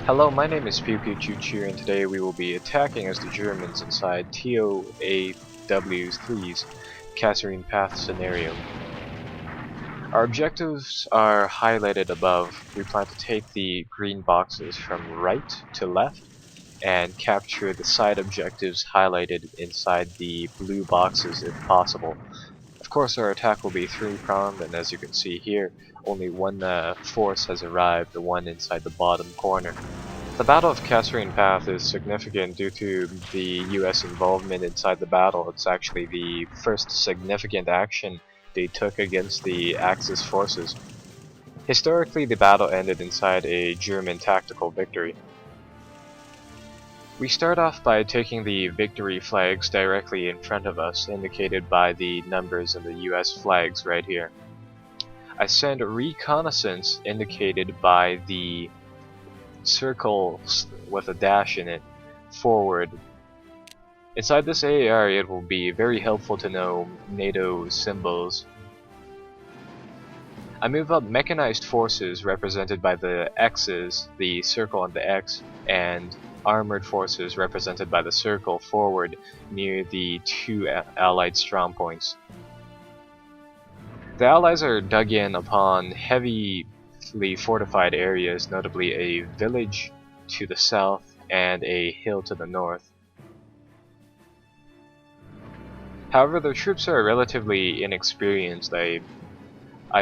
Hello, my name is Pew Pew Choo Choo, and today we will be attacking as the Germans inside TOAW3's Kassierine Path scenario. Our objectives are highlighted above. We plan to take the green boxes from right to left and capture the side objectives highlighted inside the blue boxes if possible. Of course, our attack will be three-pronged, and as you can see here, only one force has arrived, the one inside the bottom corner. The Battle of Kassierine Path is significant due to the US involvement inside the battle. It's actually the first significant action they took against the Axis forces. Historically, the battle ended inside a German tactical victory. We start off by taking the victory flags directly in front of us, indicated by the numbers in the US flags right here. I send reconnaissance, indicated by the circle with a dash in it, forward. Inside this AAR, it will be very helpful to know NATO symbols. I move up mechanized forces represented by the X's, the circle and the X, and armored forces represented by the circle forward near the two Allied strongpoints. The Allies are dug in upon heavily fortified areas, notably a village to the south and a hill to the north. However, the troops are relatively inexperienced. I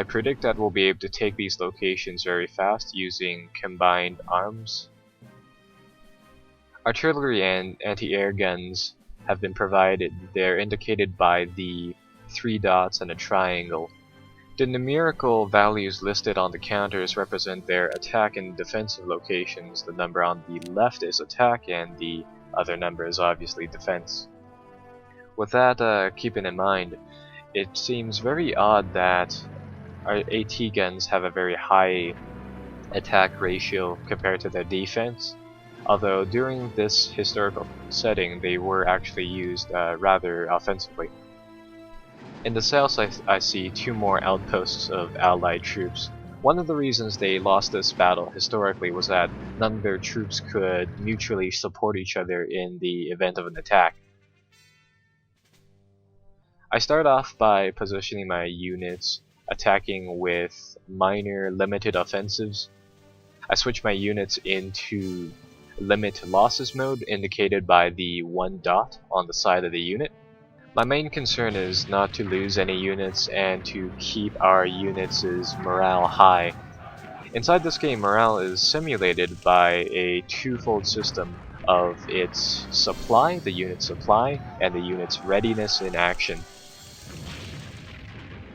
predict that we'll be able to take these locations very fast using combined arms. Artillery and anti-air guns have been provided. They're indicated by the three dots and a triangle. The numerical values listed on the counters represent their attack and defensive locations. The number on the left is attack and the other number is obviously defense. With that keeping in mind, it seems very odd that our AT guns have a very high attack ratio compared to their defense, although during this historical setting they were actually used rather offensively. In the south, I see two more outposts of Allied troops. One of the reasons they lost this battle historically was that none of their troops could mutually support each other in the event of an attack. I start off by positioning my units, attacking with minor limited offensives. I switch my units into limit losses mode, indicated by the one dot on the side of the unit. My main concern is not to lose any units and to keep our units' morale high. Inside this game, morale is simulated by a twofold system of its supply, the unit's supply, and the unit's readiness in action.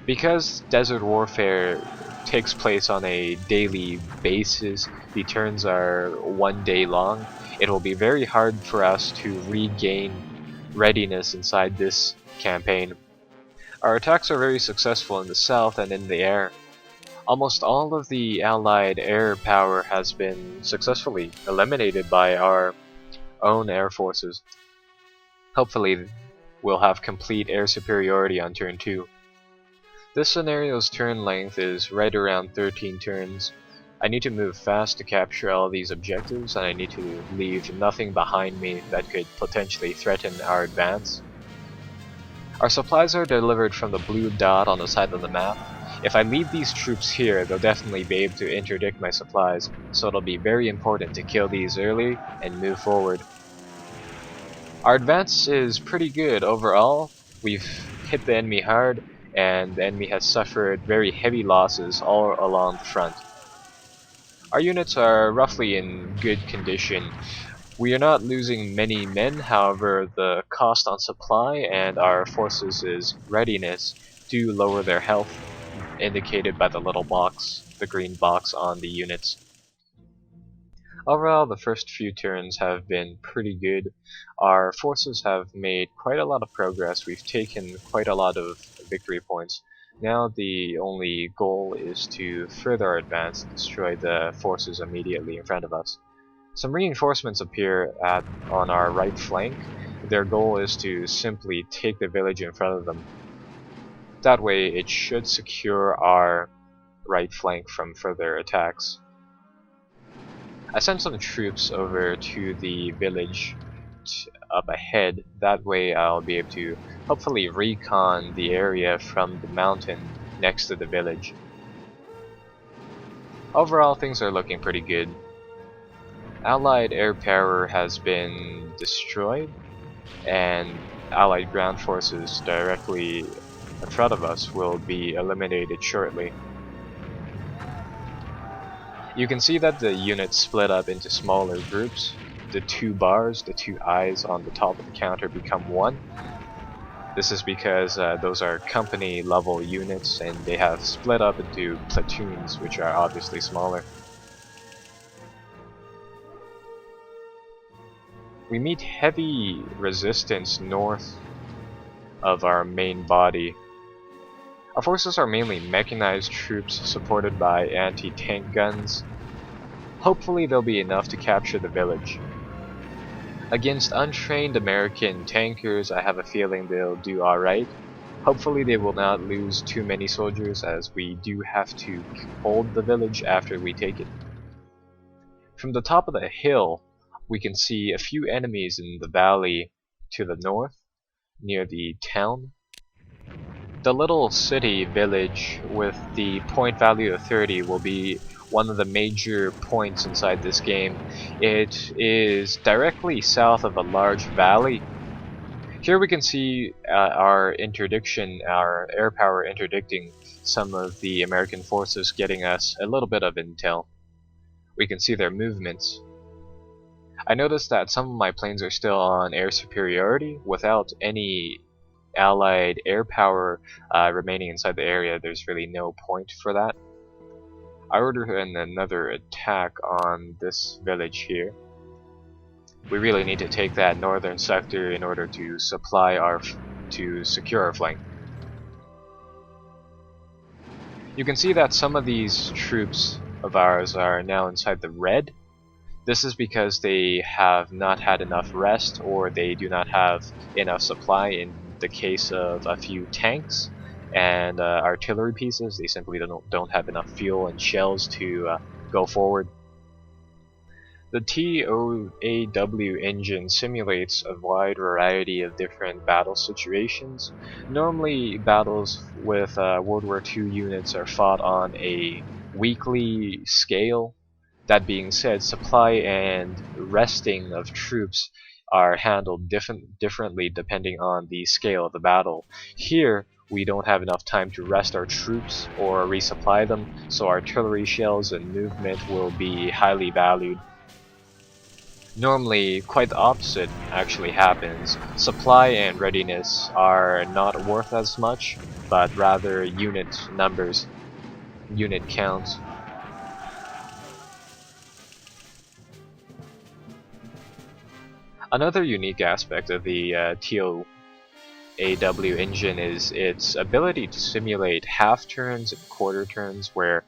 Because desert warfare takes place on a daily basis, the turns are 1 day long, it will be very hard for us to regain readiness inside this campaign. Our attacks are very successful in the south and in the air. Almost all of the Allied air power has been successfully eliminated by our own air forces. Hopefully we'll have complete air superiority on turn 2. This scenario's turn length is right around 13 turns. I need to move fast to capture all these objectives, and I need to leave nothing behind me that could potentially threaten our advance. Our supplies are delivered from the blue dot on the side of the map. If I leave these troops here, they'll definitely be able to interdict my supplies, so it'll be very important to kill these early and move forward. Our advance is pretty good overall. We've hit the enemy hard, and the enemy has suffered very heavy losses all along the front. Our units are roughly in good condition. We are not losing many men, however the cost on supply and our forces' readiness do lower their health, indicated by the little box, the green box on the units. Overall, the first few turns have been pretty good. Our forces have made quite a lot of progress. We've taken quite a lot of victory points. Now the only goal is to further advance and destroy the forces immediately in front of us. Some reinforcements appear on our right flank. Their goal is to simply take the village in front of them. That way it should secure our right flank from further attacks. I sent some troops over to the village up ahead. That way I'll be able to hopefully recon the area from the mountain next to the village. Overall, things are looking pretty good. Allied air power has been destroyed, and Allied ground forces directly in front of us will be eliminated shortly. You can see that the units split up into smaller groups. The two bars, the two eyes on the top of the counter become one. This is because those are company level units and they have split up into platoons, which are obviously smaller. We meet heavy resistance north of our main body. Our forces are mainly mechanized troops supported by anti-tank guns. Hopefully they'll be enough to capture the village. Against untrained American tankers, I have a feeling they'll do alright. Hopefully they will not lose too many soldiers, as we do have to hold the village after we take it. From the top of the hill, we can see a few enemies in the valley to the north, near the town. The little city village with the point value of 30 will be one of the major points inside this game. It is directly south of a large valley. Here we can see our interdiction, our air power interdicting some of the American forces, getting us a little bit of intel. We can see their movements. I noticed that some of my planes are still on air superiority without any Allied air power remaining inside the area. There's really no point for that. I ordered another attack on this village here. We really need to take that northern sector in order to secure our flank. You can see that some of these troops of ours are now inside the red. This is because they have not had enough rest, or they do not have enough supply. In the case of a few tanks and artillery pieces, they simply don't have enough fuel and shells to go forward. The TOAW engine simulates a wide variety of different battle situations. Normally, battles with World War II units are fought on a weekly scale. That being said, supply and resting of troops are handled differently depending on the scale of the battle. Here, we don't have enough time to rest our troops or resupply them, so artillery shells and movement will be highly valued. Normally, quite the opposite actually happens. Supply and readiness are not worth as much, but rather unit numbers, unit counts. Another unique aspect of the TOAW engine is its ability to simulate half turns and quarter turns, where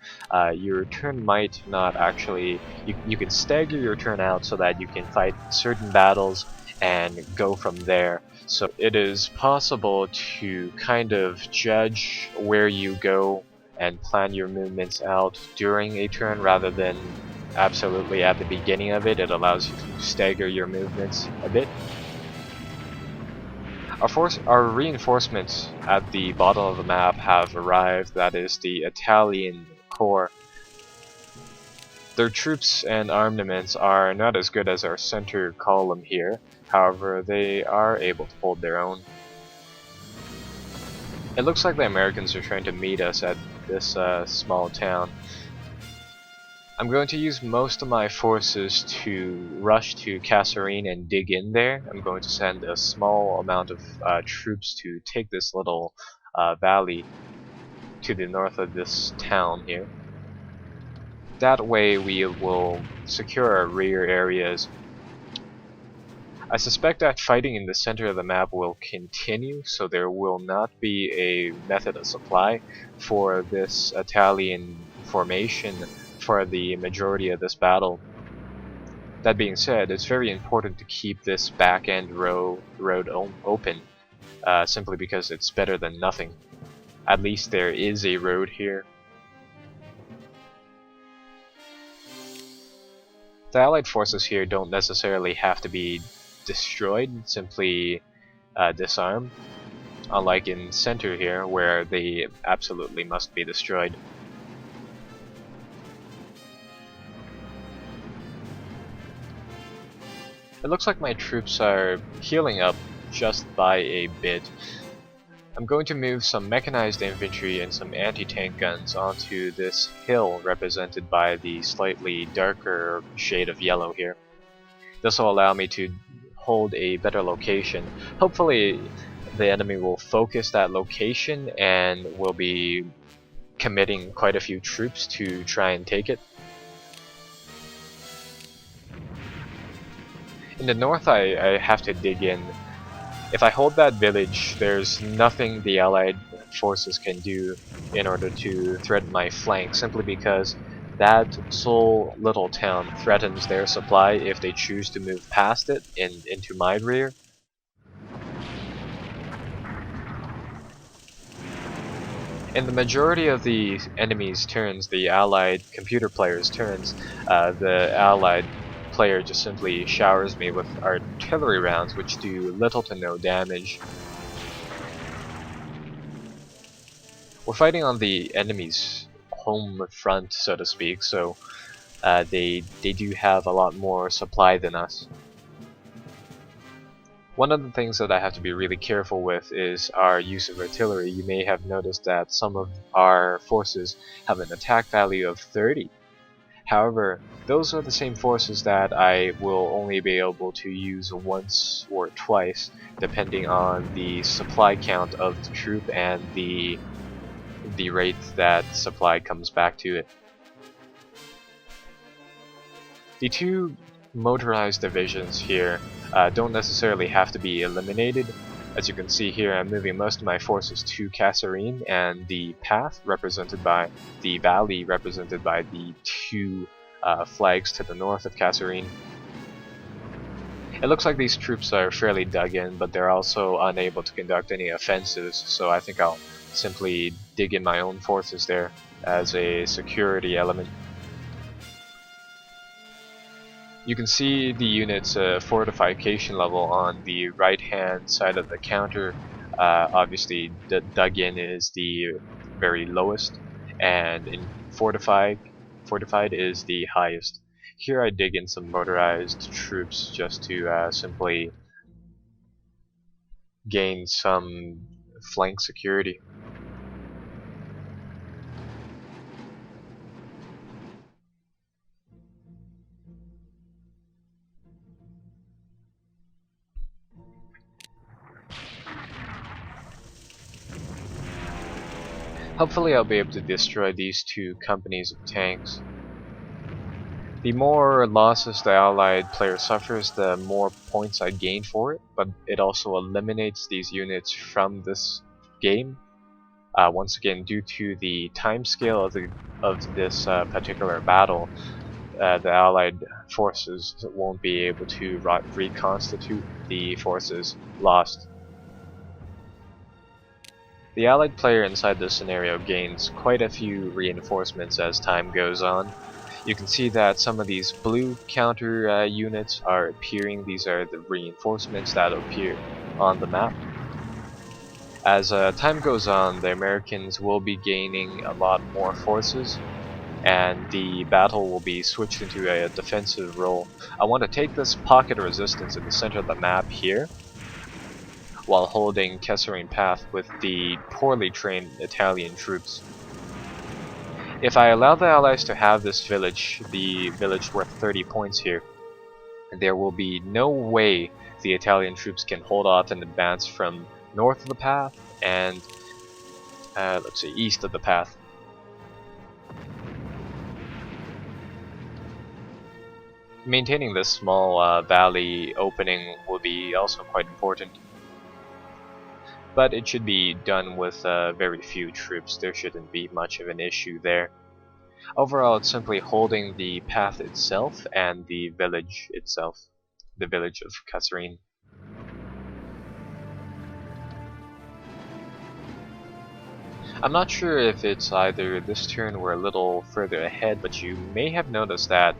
your turn might not actually, you can stagger your turn out so that you can fight certain battles and go from there. So it is possible to kind of judge where you go and plan your movements out during a turn rather than absolutely at the beginning of it. It allows you to stagger your movements a bit. Our reinforcements at the bottom of the map have arrived. That is the Italian Corps. Their troops and armaments are not as good as our center column here. However, they are able to hold their own. It looks like the Americans are trying to meet us at this small town. I'm going to use most of my forces to rush to Kassierine and dig in there. I'm going to send a small amount of troops to take this little valley to the north of this town here. That way we will secure our rear areas. I suspect that fighting in the center of the map will continue, so there will not be a method of supply for this Italian formation for the majority of this battle. That being said, it's very important to keep this back-end road open, simply because it's better than nothing. At least there is a road here. The Allied forces here don't necessarily have to be destroyed, simply disarmed, unlike in center here, where they absolutely must be destroyed. It looks like my troops are healing up just by a bit. I'm going to move some mechanized infantry and some anti-tank guns onto this hill represented by the slightly darker shade of yellow here. This will allow me to hold a better location. Hopefully the enemy will focus that location and will be committing quite a few troops to try and take it. In the north I have to dig in. If I hold that village, there's nothing the Allied forces can do in order to threaten my flank, simply because that sole little town threatens their supply if they choose to move past it and into my rear. In the majority of the enemy's turns, the Allied computer player's turns, the Allied player just simply showers me with artillery rounds which do little to no damage. We're fighting on the enemy's home front, so to speak, so they do have a lot more supply than us. One of the things that I have to be really careful with is our use of artillery. You may have noticed that some of our forces have an attack value of 30. However, those are the same forces that I will only be able to use once or twice, depending on the supply count of the troop and the rate that supply comes back to it. The two motorized divisions here don't necessarily have to be eliminated. As you can see here, I'm moving most of my forces to Kassierine, and the path represented by the valley represented by the two flags to the north of Kassierine. It looks like these troops are fairly dug in, but they're also unable to conduct any offensives, so I think I'll simply dig in my own forces there as a security element. You can see the unit's fortification level on the right hand side of the counter. Obviously dug in is the very lowest, and in fortified is the highest. Here I dig in some motorized troops just to simply gain some flank security. Hopefully I'll be able to destroy these two companies of tanks. The more losses the allied player suffers, the more points I gain for it, but it also eliminates these units from this game. Once again, due to the time scale of this particular battle, the allied forces won't be able to reconstitute the forces lost. The allied player inside this scenario gains quite a few reinforcements as time goes on. You can see that some of these blue counter units are appearing. These are the reinforcements that appear on the map. As time goes on, the Americans will be gaining a lot more forces, and the battle will be switched into a defensive role. I want to take this pocket of resistance in the center of the map here, while holding Kassierine Path with the poorly trained Italian troops. If I allow the Allies to have this village, the village worth 30 points here, there will be no way the Italian troops can hold off and advance from north of the path and let's see, east of the path. Maintaining this small valley opening will be also quite important, but it should be done with very few troops. There shouldn't be much of an issue there. Overall, it's simply holding the path itself and the village itself, the village of Kassierine. I'm not sure if it's either this turn or a little further ahead, but you may have noticed that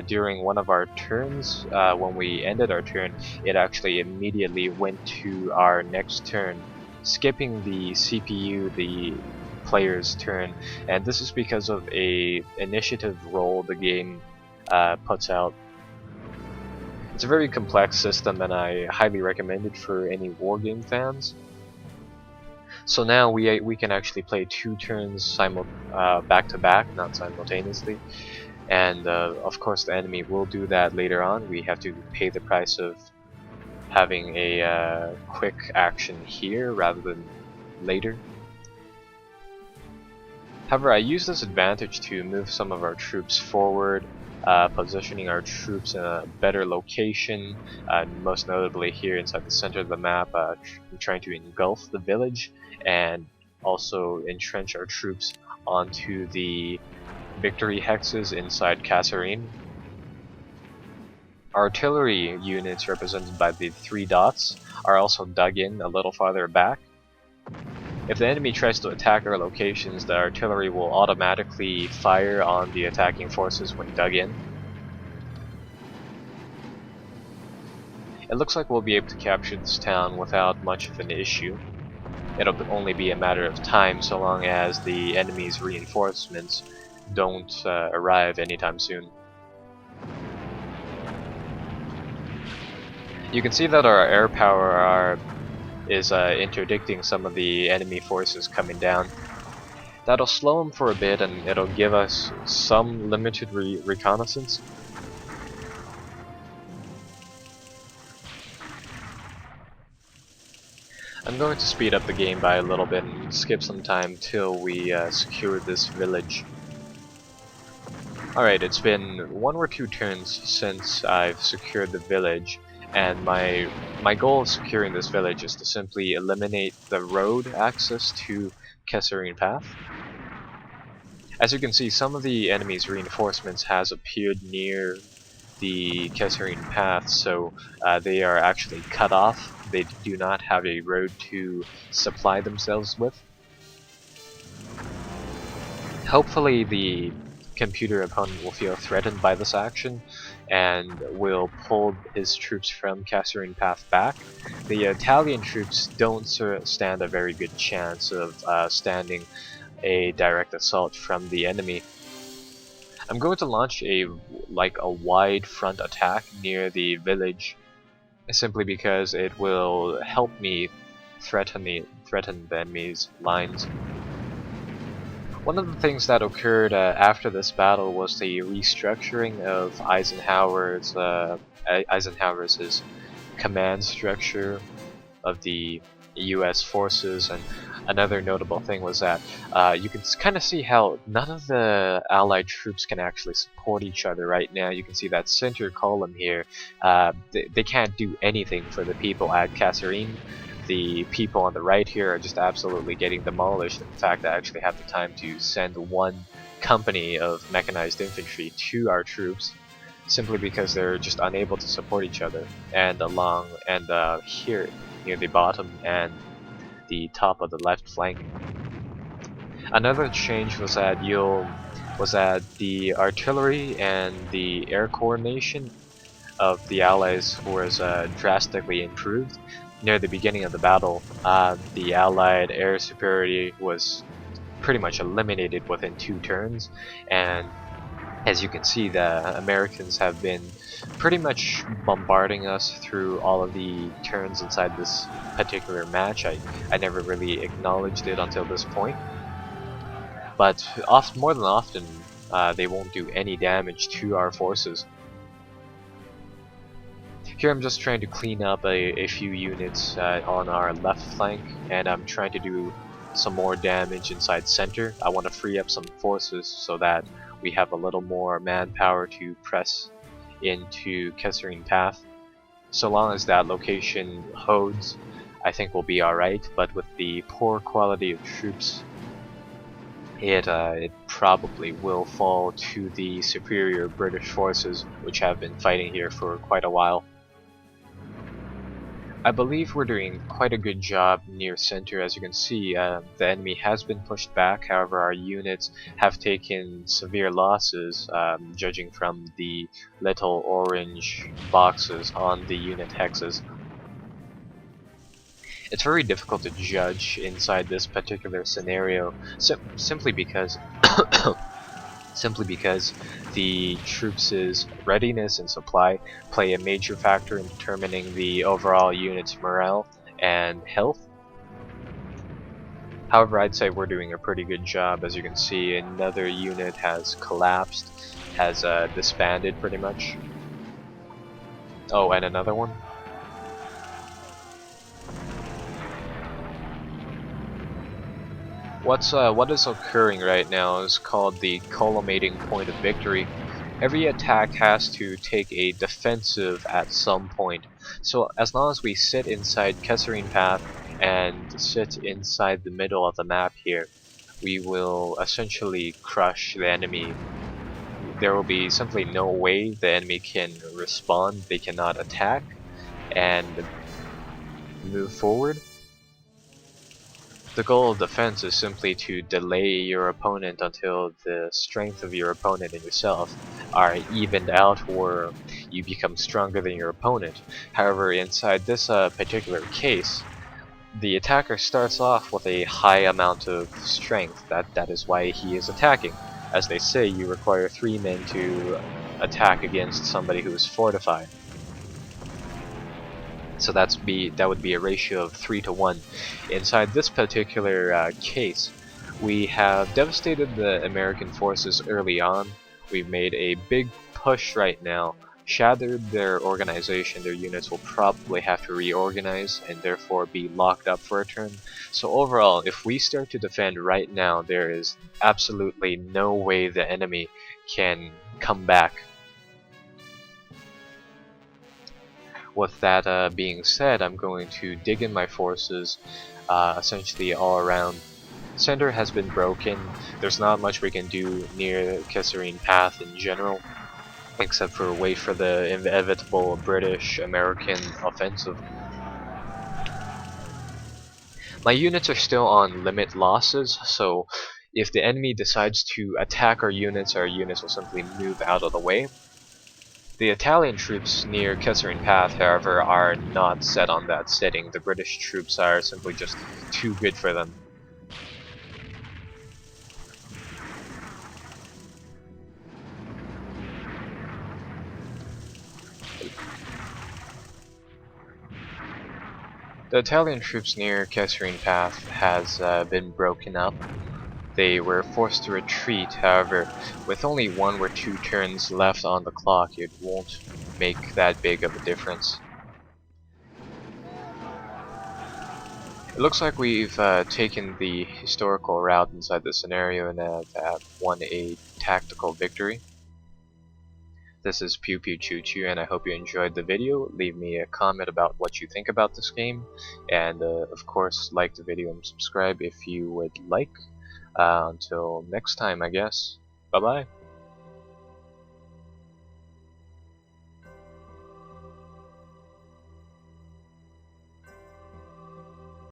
during one of our turns, when we ended our turn, it actually immediately went to our next turn, skipping the CPU, the player's turn, and this is because of a initiative roll the game puts out. It's a very complex system, and I highly recommend it for any wargame fans. So now we can actually play 2 turns back to back, not simultaneously. And of course the enemy will do that later on. We have to pay the price of having a quick action here rather than later. However, I use this advantage to move some of our troops forward, positioning our troops in a better location, most notably here inside the center of the map, trying to engulf the village and also entrench our troops onto the victory hexes inside Kassierine. Artillery units represented by the 3 dots are also dug in a little farther back. If the enemy tries to attack our locations, the artillery will automatically fire on the attacking forces when dug in. It looks like we'll be able to capture this town without much of an issue. It'll only be a matter of time so long as the enemy's reinforcements don't arrive anytime soon. You can see that our air power is interdicting some of the enemy forces coming down. That'll slow them for a bit, and it'll give us some limited reconnaissance. I'm going to speed up the game by a little bit and skip some time till we secure this village. Alright, it's been 1 or 2 turns since I've secured the village, and my goal of securing this village is to simply eliminate the road access to Kassierine Path. As you can see, some of the enemy's reinforcements has appeared near the Kassierine Path, so they are actually cut off. They do not have a road to supply themselves with. Hopefully the computer opponent will feel threatened by this action and will pull his troops from Kassierine Path back. The Italian troops don't stand a very good chance of standing a direct assault from the enemy. I'm going to launch a wide front attack near the village, simply because it will help me threaten the enemy's lines. One of the things that occurred after this battle was the restructuring of Eisenhower's command structure of the US forces, and another notable thing was that you can kind of see how none of the Allied troops can actually support each other right now. You can see that center column here. They can't do anything for the people at Kassierine. The people on the right here are just absolutely getting demolished. In fact, I actually have the time to send 1 company of mechanized infantry to our troops, simply because they're just unable to support each other. And here near the bottom and the top of the left flank. Another change was that the artillery and the air coordination of the Allies was drastically improved. Near the beginning of the battle, the Allied air superiority was pretty much eliminated within 2 turns, and as you can see, the Americans have been pretty much bombarding us through all of the turns inside this particular match. I never really acknowledged it until this point, but more than often they won't do any damage to our forces. Here I'm just trying to clean up a few units on our left flank, and I'm trying to do some more damage inside center. I want to free up some forces so that we have a little more manpower to press into Kassierine Path. So long as that location holds, I think we'll be alright, but with the poor quality of troops, it probably will fall to the superior British forces, which have been fighting here for quite a while. I believe we're doing quite a good job near center. As you can see, the enemy has been pushed back, however our units have taken severe losses, judging from the little orange boxes on the unit hexes. It's very difficult to judge inside this particular scenario, simply because simply because the troops' readiness and supply play a major factor in determining the overall unit's morale and health. However, I'd say we're doing a pretty good job. As you can see, another unit has collapsed, has disbanded pretty much. Oh, and another one. What is occurring right now is called the culminating point of victory. Every attack has to take a defensive at some point. So as long as we sit inside Kassierine path and sit inside the middle of the map here, we will essentially crush the enemy. There will be simply no way the enemy can respond. They cannot attack and move forward. The goal of defense is simply to delay your opponent until the strength of your opponent and yourself are evened out, or you become stronger than your opponent. However, inside this particular case, the attacker starts off with a high amount of strength. That is why he is attacking. As they say, you require 3 men to attack against somebody who is fortified. So that would be a ratio of 3 to 1. Inside this particular case, we have devastated the American forces early on. We've made a big push right now, shattered their organization. Their units will probably have to reorganize and therefore be locked up for a turn. So overall, if we start to defend right now, there is absolutely no way the enemy can come back. With that being said, I'm going to dig in my forces essentially all around. Center has been broken. There's not much we can do near Kassierine path in general, except for wait for the inevitable British-American offensive. My units are still on limit losses, so if the enemy decides to attack our units will simply move out of the way. The Italian troops near Kassierine Path, however, are not set on that setting. The British troops are simply just too good for them. The Italian troops near Kassierine Path has been broken up. They were forced to retreat, however, with only 1 or 2 turns left on the clock, it won't make that big of a difference. It looks like we've taken the historical route inside the scenario and have won a tactical victory. This is Pew Pew Choo Choo, and I hope you enjoyed the video. Leave me a comment about what you think about this game, and of course like the video and subscribe if you would like. Until next time, I guess. Bye bye.